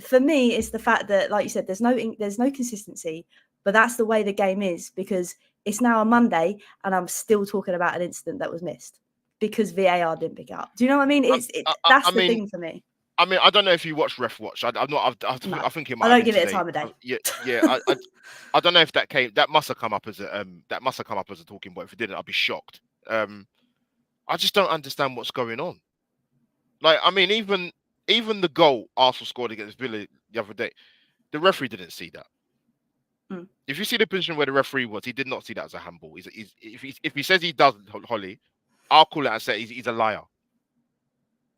For me, it's the fact that, like you said, there's no consistency, but that's the way the game is, because it's now a Monday and I'm still talking about an incident that was missed because VAR didn't pick up. Do you know what I mean? That's the thing for me. I mean, I don't know if you watch Ref Watch. I'm not. No, I think it might. I don't give it a time of day. Yeah. I don't know if that must have come up as a talking point. If it didn't, I'd be shocked. I just don't understand what's going on. Like, I mean, even the goal Arsenal scored against Villa the other day, the referee didn't see that. If you see the position where the referee was, he did not see that as a handball. If he says he does, Holly, I'll call it and say he's a liar.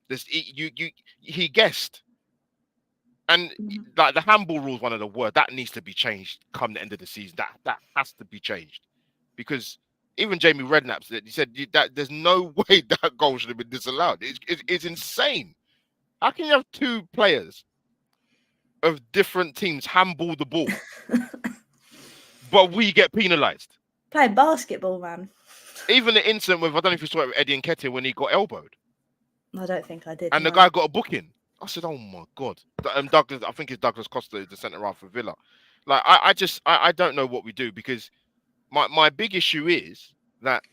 He guessed, and like the handball rule is one of the worst. That needs to be changed come the end of the season. That has to be changed, because even Jamie Redknapp said, that there's no way that goal should have been disallowed. It's insane. How can you have two players of different teams handball the ball, but we get penalised? Playing basketball, man. Even the incident with, I don't know if you saw it with Eddie Nketiah when he got elbowed. I don't think I did. And the guy got a booking. I said, oh my God. Douglas, I think it's Douglas Costa, the centre half for Villa. Like, I don't know what we do, because my big issue is that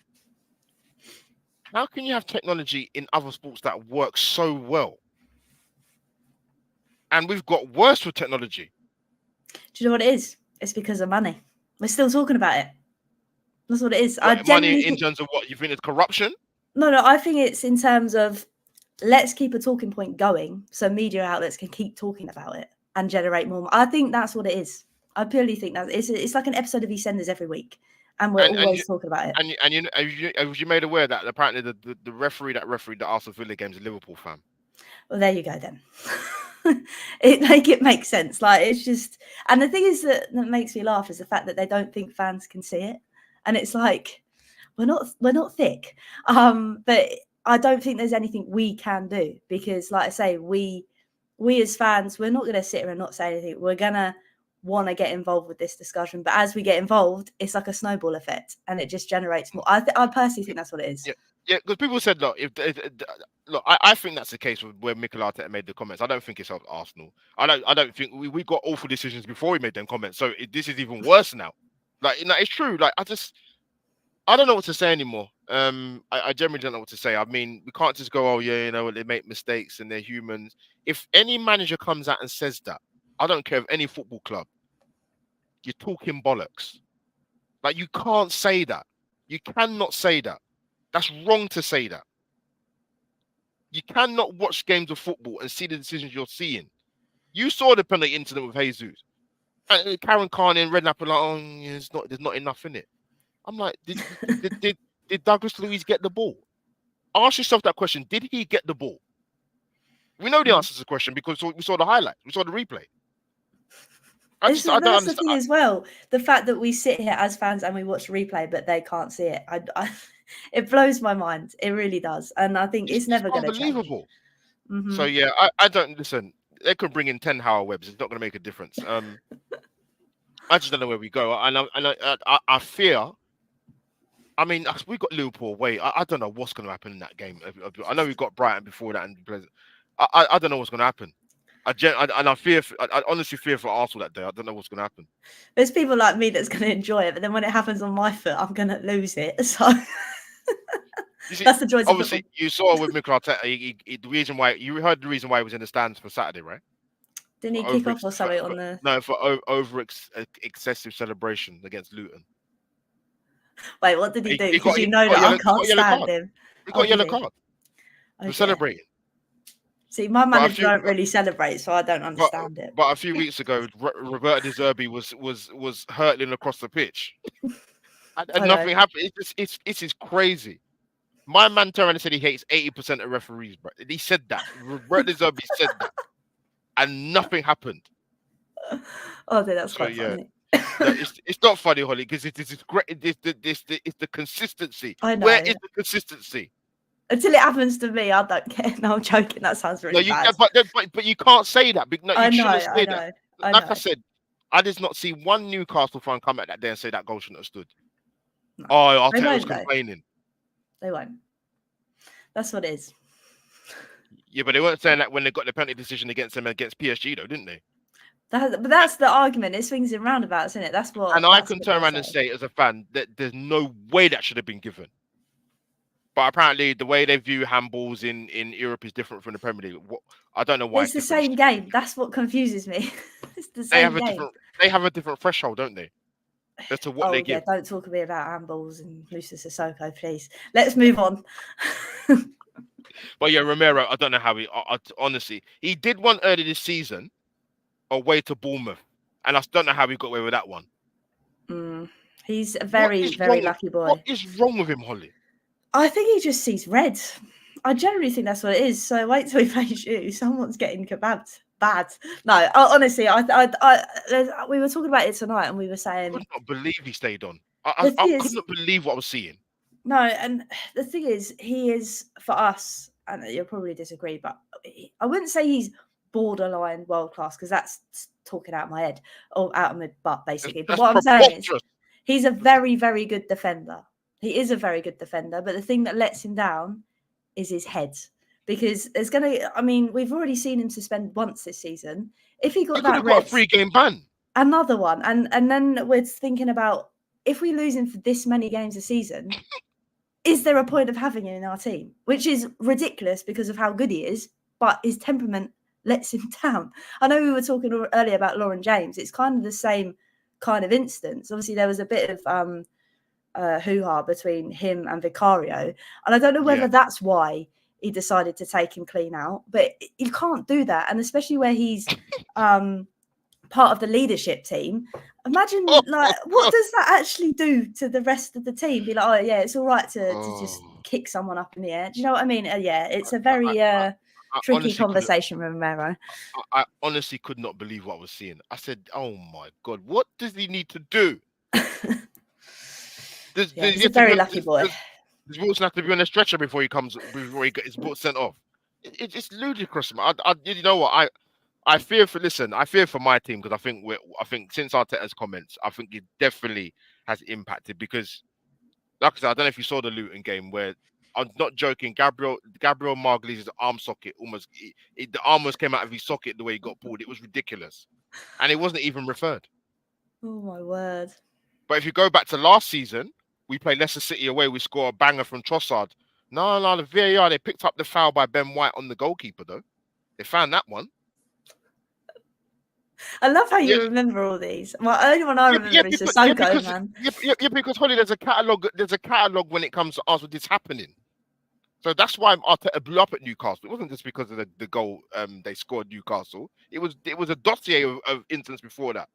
how can you have technology in other sports that works so well, and we've got worse with technology? Do you know what it is? It's because of money. We're still talking about it. That's what it is. Money in terms of what? You think it's corruption? No, I think it's in terms of, let's keep a talking point going so media outlets can keep talking about it and generate more. I think that's what it is. I purely think that it's like an episode of EastEnders every week, and we're always talking about it. And you made aware that apparently the referee that refereed the Arsenal Villa games is a Liverpool fan? Well, there you go then. It makes sense. Like, it's just, and the thing is that makes me laugh is the fact that they don't think fans can see it, and it's like, we're not thick, but I don't think there's anything we can do, because, like I say, we as fans, we're not going to sit here and not say anything. We're going to want to get involved with this discussion, but as we get involved, it's like a snowball effect, and it just generates more. I personally think that's what it is. Yeah, because people said, look, I think that's the case with where Mikel Arteta made the comments. I don't think it's Arsenal. I don't think we got awful decisions before he made them comments. So this is even worse now. Like, it's true. Like, I don't know what to say anymore. I generally don't know what to say. I mean, we can't just go, oh yeah, they make mistakes and they're humans. If any manager comes out and says that, I don't care of any football club, you're talking bollocks. Like, you can't say that. You cannot say that. That's wrong to say that. You cannot watch games of football and see the decisions you're seeing. You saw the penalty incident with Jesus. And Karen Carney and Redknapp are like, oh, yeah, there's not enough in it. I'm like, did Douglas Luiz get the ball? Ask yourself that question. Did he get the ball? We know the answer to the question because we saw the highlights. We saw the replay. I don't understand. The thing as well. The fact that we sit here as fans and we watch the replay, but they can't see it. It blows my mind. It really does. And I think it's never going to change. Unbelievable. Mm-hmm. So, yeah, I don't listen. They could bring in 10 Howard Webbs. It's not going to make a difference. I just don't know where we go. And I fear I mean, we got Liverpool away. I don't know what's going to happen in that game. I know we got Brighton before that, and I don't know what's going to happen. And I fear. I honestly fear for Arsenal that day. I don't know what's going to happen. There's people like me that's going to enjoy it, but then when it happens on my foot, I'm going to lose it. So You see, that's the joys of obviously, football. you saw with Mikel Arteta, the reason why you heard the reason why he was in the stands for Saturday, right? Didn't he For kick over off or something on the? no, for over excessive celebration against Luton. Wait, what did he do? He Because got you he know got that I yellow, can't yellow stand card. him. He Oh, got yellow did he? card Oh for dear. celebrating. See, my But a manager few, don't really celebrate, so I don't but understand it. but a few weeks ago, Roberto De Zerbi was hurtling across the pitch, and I know. nothing happened. It's just crazy. My man turned around and said he hates 80% of referees, bro. He said that. Roberto De Zerbi said that, and nothing happened. Oh dear, that's So quite yeah, funny. no, it's not funny, Holly, because it's great. It's the consistency. I Where know. is the consistency? Until it happens to me, I don't care. No, I'm joking. That sounds No, really bad. but you can't say that. No, I you know, shouldn't I say that. know, I Like I know. said, I did not see one Newcastle fan come at that day and say that goal shouldn't have stood. No, Oh, they Arteta was won't though. complaining. They won't. That's what it is. Yeah, but they weren't saying that when they got the penalty decision against them against PSG, though, didn't they? But that's the argument. It swings in roundabouts, isn't it? That's And what I that's can what turn they'll around and say. say, as a fan, that there's no way that should have been given. But apparently, the way they view handballs in Europe is different from the Premier League. I don't know But why it's it's the different. same game. That's what confuses me. It's the They same have a game. different threshold, don't they? As to what they Oh yeah, give. don't talk to me about handballs and Musa Sissoko, please. Let's move on. But yeah, Romero, I don't know how honestly, he did one early this season away to Bournemouth, and I don't know how he got away with that one. He's a What very, is very wrong? lucky What boy. is wrong with him, Holly? I think he just sees red. I generally think that's what it is. So wait till he plays you. Someone's getting kebabbed. Bad. No, honestly, we were talking about it tonight, and we were I saying could not believe he stayed on. the I thing could is, not believe what I was seeing. no, and the thing is, he is for us, and you'll probably disagree, but I wouldn't say he's borderline world class because that's talking out of my head or out of my butt, basically. But That's what I'm saying is, preposterous. he's a very, very good defender. He is a very good defender, but the thing that lets him down is his head. Because there's going to, I mean, we've already seen him suspend once this season. If he He got could that have got a red, 3-game ban. another one. And then we're thinking about if we lose him for this many games a season, is there a point of having him in our team? Which is ridiculous because of how good he is, but his temperament lets him down. I know we were talking earlier about Lauren James. It's kind of the same kind of instance. Obviously, there was a bit of hoo-ha between him and Vicario, and I don't know whether Yeah. that's why he decided to take him clean out, but you can't do that, and especially where he's part of the leadership team. Imagine, like, what does that actually do to the rest of the team? Be like, oh yeah, it's all right to just kick someone up in the air. Do you know what I mean? Yeah, it's a very tricky conversation, Romero. I honestly could not believe what I was seeing. I said, "Oh my god, what does he need to do?" He's a very lucky boy. Does Wilson have to be on a stretcher before he gets sent off? It's ludicrous, man. You know what? I fear for my team because I think since Arteta's comments, I think it definitely has impacted because, like I said, I don't know if you saw the Luton game where I'm not joking. Gabriel Margulies' arm socket the arm almost came out of his socket the way he got pulled. It was ridiculous, and it wasn't even referred. Oh my word! But if you go back to last season, we played Leicester City away. We score a banger from Trossard. No, the VAR, they picked up the foul by Ben White on the goalkeeper, though. They found that one. I love how you remember all these. My only one I remember is Sissoko, man. Because Holly, there's a catalogue when it comes to us with this happening. So that's why Arteta blew up at Newcastle. It wasn't just because of the goal they scored Newcastle. It was a dossier of incidents before that.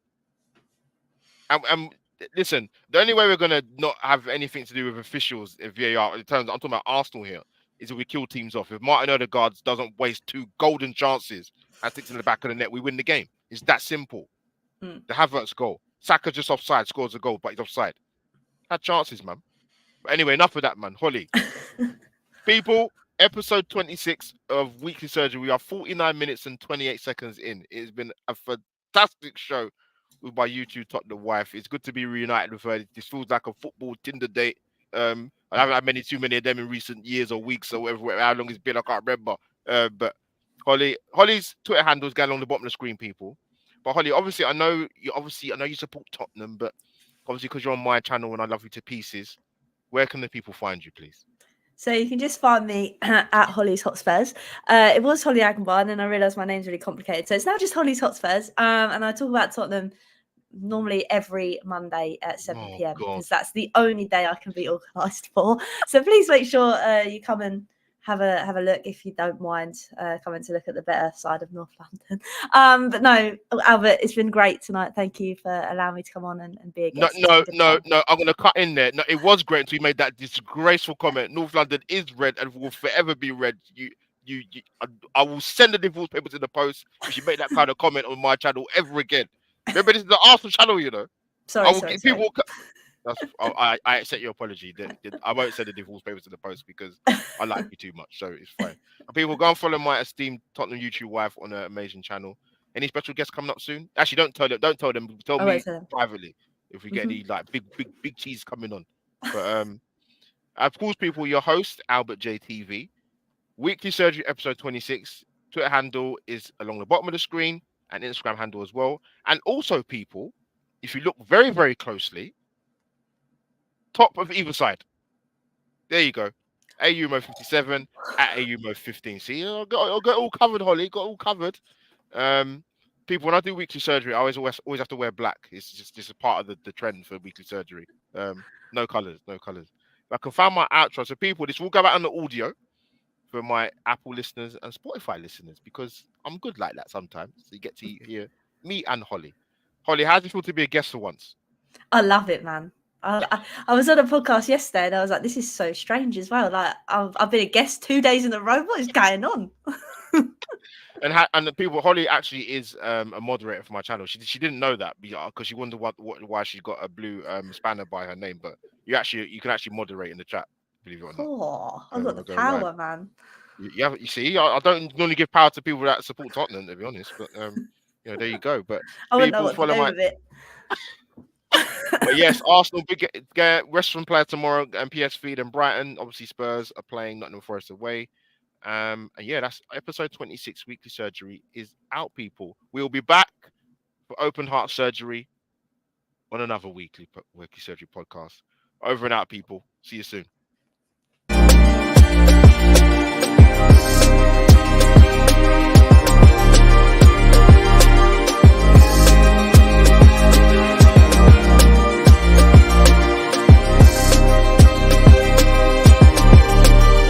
And listen, the only way we're gonna not have anything to do with officials in VAR, in terms, I'm talking about Arsenal here, is if we kill teams off. If Martin Odegaard doesn't waste 2 golden chances and sticks in the back of the net, we win the game. It's that simple. The Havertz goal, Saka just offside, scores a goal, but he's offside. Had chances, man. But anyway, enough of that, man. Holly, people, episode 26 of Weekly Surgery. We are 49 minutes and 28 seconds in. It has been a fantastic show with my YouTube top the wife. It's good to be reunited with her. This feels like a football Tinder date. I haven't had too many of them in recent years or weeks or whatever, how long it's been. I can't remember. But Holly's Twitter handle is going along the bottom of the screen, people. But Holly, obviously, I know you support Tottenham, but obviously, because you're on my channel and I love you to pieces, where can the people find you, please? So you can just find me at Holly's Hotspurs. It was Holly Agenbar, and I realised my name's really complicated. So it's now just Holly's Hotspurs. And I talk about Tottenham normally every Monday at 7 Oh p.m. God. because that's the only day I can be organised for. So please make sure you come and have a look if you don't mind coming to look at the better side of North London. But no, Albert, it's been great tonight. Thank you for allowing me to come on and be a No, guest. It's no, been good no, fun. no. I'm gonna cut in there. No, it was great until you made that disgraceful comment. North London is red and will forever be red. I will send the divorce papers in the post if you make that kind of comment on my channel ever again. Remember, this is the Arsenal channel, you know. I Sorry, will sorry, get sorry. people. I accept your apology. I won't send the divorce papers in the post because I like you too much, so it's fine. And people, go and follow my esteemed Tottenham YouTube wife on her amazing channel. Any special guests coming up soon? Actually, don't tell them. Don't tell them. Tell I won't me say them. privately if we get Mhm. any like big cheese coming on. But of course, people, your host Albert JTV, Weekly Surgery episode 26. Twitter handle is along the bottom of the screen, and Instagram handle as well. And also, people, if you look very closely, top of either side. There you go. AUMO 57 at AUMO 15. See, I got it all covered, Holly. Got it all covered. Um, People, when I do weekly surgery, I always have to wear black. It's just a part of the trend for weekly surgery. No colors, no colors. I can find my outro. So people, this will go out on the audio for my Apple listeners and Spotify listeners because I'm good like that sometimes. So you get to hear me and Holly. Holly, how does it feel to be a guest for once? I love it, man. I was on a podcast yesterday and I was like, this is so strange as well. Like, I've been a guest 2 days in a row. What is going on? And the people, Holly actually is a moderator for my channel. She didn't know that because she wondered why she got a blue spanner by her name. But you can actually moderate in the chat, believe it or not. Oh, I've got the I'll go live. power, man. You see, I don't normally give power to people that support Tottenham, to be honest. But there you go. But I wouldn't know people what to follow do my. with it. But yes, Arsenal big restaurant player tomorrow and PSV and Brighton. Obviously, Spurs are playing Nottingham Forest away. And yeah, that's episode 26. Weekly Surgery is out, people. We'll be back for open heart surgery on another weekly surgery podcast. Over and out, people. See you soon.